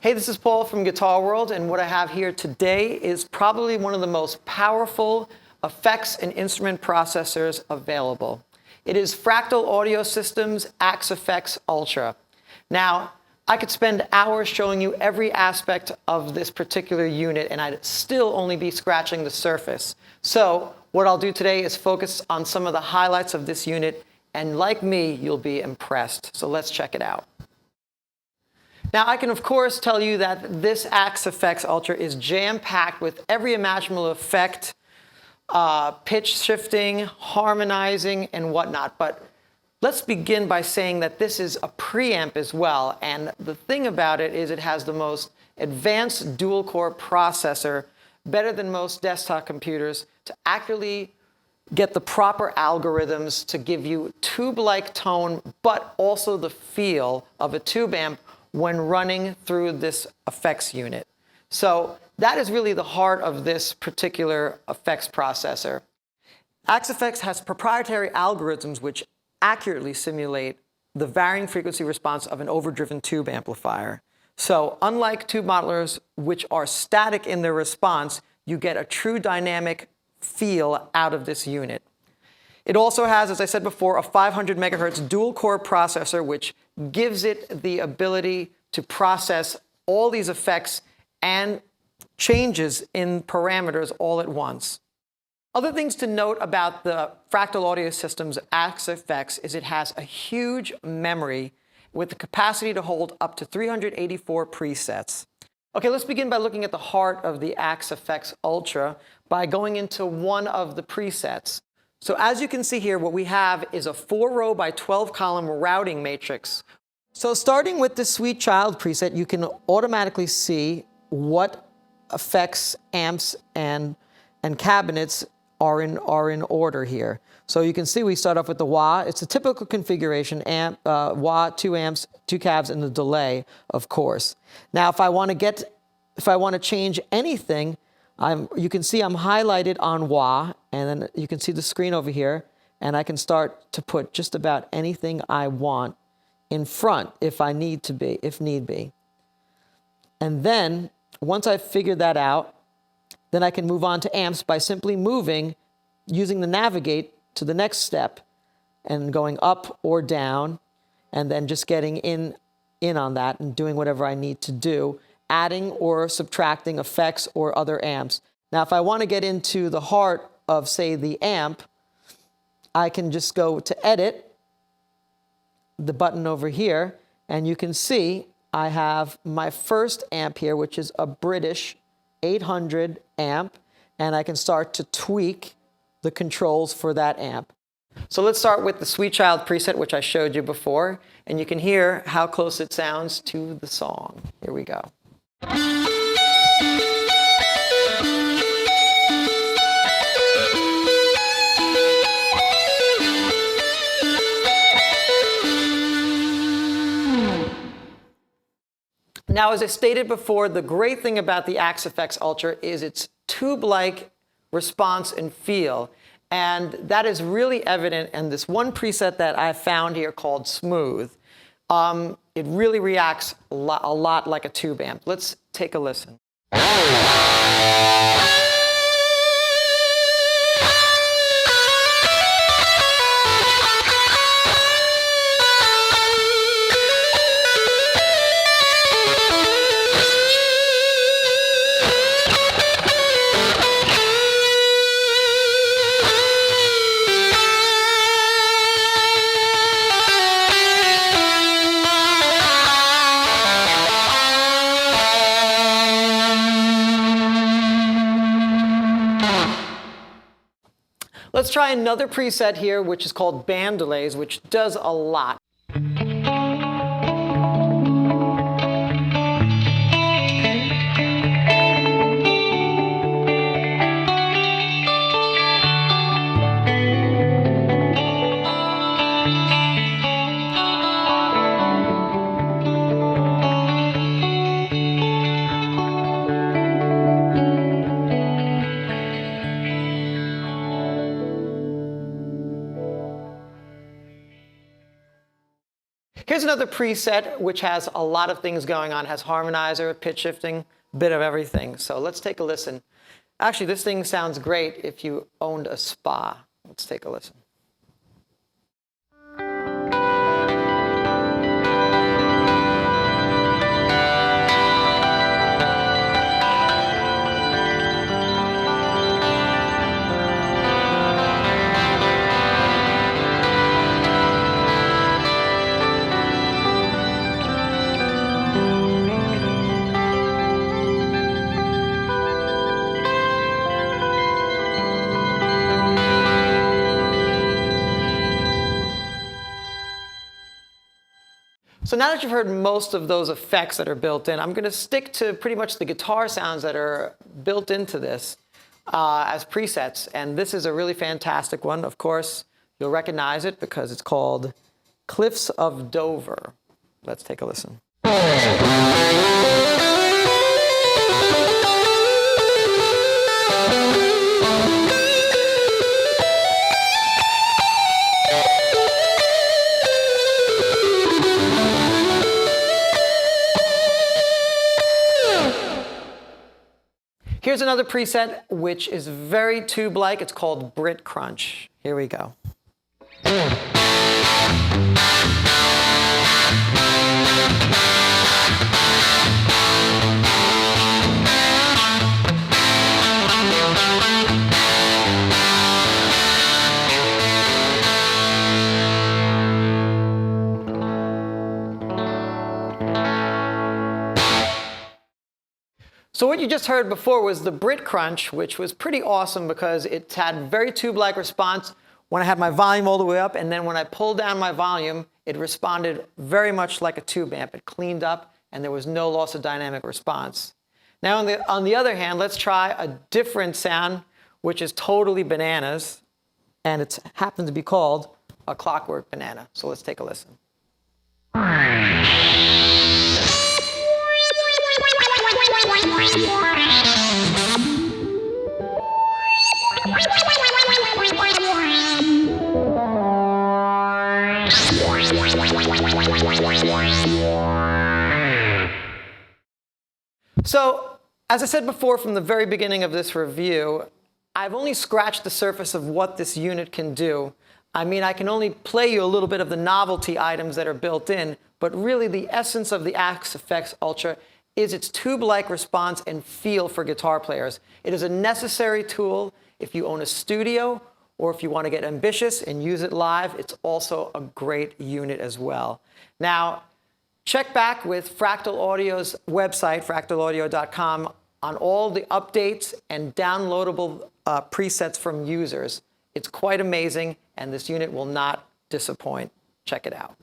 Hey, this is Paul from Guitar World, and what I have here today is probably one of the most powerful effects and instrument processors available. It is Fractal Audio Systems Axe-Fx Ultra. Now, I could spend hours showing you every aspect of this particular unit, and I'd still only be scratching the surface. So what I'll do today is focus on some of the highlights of this unit, and like me, you'll be impressed. So let's check it out. Now, I can, of course, tell you that this Axe-Fx Ultra is jam-packed with every imaginable effect, pitch shifting, harmonizing, and whatnot. But let's begin by saying that this is a preamp as well. And the thing about it is it has the most advanced dual-core processor, better than most desktop computers, to accurately get the proper algorithms to give you tube-like tone, but also the feel of a tube amp when running through this effects unit. So that is really the heart of this particular effects processor. Axe-Fx has proprietary algorithms which accurately simulate the varying frequency response of an overdriven tube amplifier. So unlike tube modelers, which are static in their response, you get a true dynamic feel out of this unit. It also has, as I said before, a 500 megahertz dual-core processor, which gives it the ability to process all these effects and changes in parameters all at once. Other things to note about the Fractal Audio Systems Axe-Fx is it has a huge memory with the capacity to hold up to 384 presets. Okay, let's begin by looking at the heart of the Axe-Fx Ultra by going into one of the presets. So as you can see here, what we have is a 4-row by 12-column routing matrix. So starting with the Sweet Child preset, you can automatically see what effects, amps, and cabinets are in order here. So you can see we start off with the wah. It's a typical configuration, amp, wah, 2 amps, 2 cabs, and the delay, of course. Now, if I want to change anything, you can see I'm highlighted on wah, and then you can see the screen over here, and I can start to put just about anything I want in front if need be. And then, once I've figured that out, then I can move on to amps by simply moving, using the navigate to the next step, and going up or down, and then just getting in on that and doing whatever I need to do, adding or subtracting effects or other amps. Now, if I want to get into the heart of, say, the amp, I can just go to Edit, the button over here, and you can see I have my first amp here, which is a British 800 amp, and I can start to tweak the controls for that amp. So let's start with the Sweet Child preset, which I showed you before, and you can hear how close it sounds to the song. Here we go. Now, as I stated before, the great thing about the Axe-Fx Ultra is its tube-like response and feel. And that is really evident in this one preset that I found here called Smooth. It really reacts a lot like a tube amp. Let's take a listen. Let's try another preset here, which is called Band Delays, which does a lot. Here's another preset which has a lot of things going on. It has harmonizer, pitch shifting, bit of everything. So let's take a listen. Actually, this thing sounds great if you owned a spa. Let's take a listen. So now that you've heard most of those effects that are built in, I'm going to stick to pretty much the guitar sounds that are built into this as presets. And this is a really fantastic one. Of course, you'll recognize it because it's called Cliffs of Dover. Let's take a listen. Here's another preset which is very tube-like. It's called Brit Crunch. Here we go. So what you just heard before was the Brit Crunch, which was pretty awesome because it had very tube-like response when I had my volume all the way up, and then when I pulled down my volume, it responded very much like a tube amp. It cleaned up, and there was no loss of dynamic response. Now, on the other hand, let's try a different sound, which is totally bananas, and it happens to be called a clockwork banana. So let's take a listen. So, as I said before from the very beginning of this review, I've only scratched the surface of what this unit can do. I mean, I can only play you a little bit of the novelty items that are built in, but really the essence of the Axe FX Ultra is its tube-like response and feel for guitar players. It is a necessary tool if you own a studio or if you want to get ambitious and use it live. It's also a great unit as well. Now, check back with Fractal Audio's website, fractalaudio.com, on all the updates and downloadable presets from users. It's quite amazing, and this unit will not disappoint. Check it out.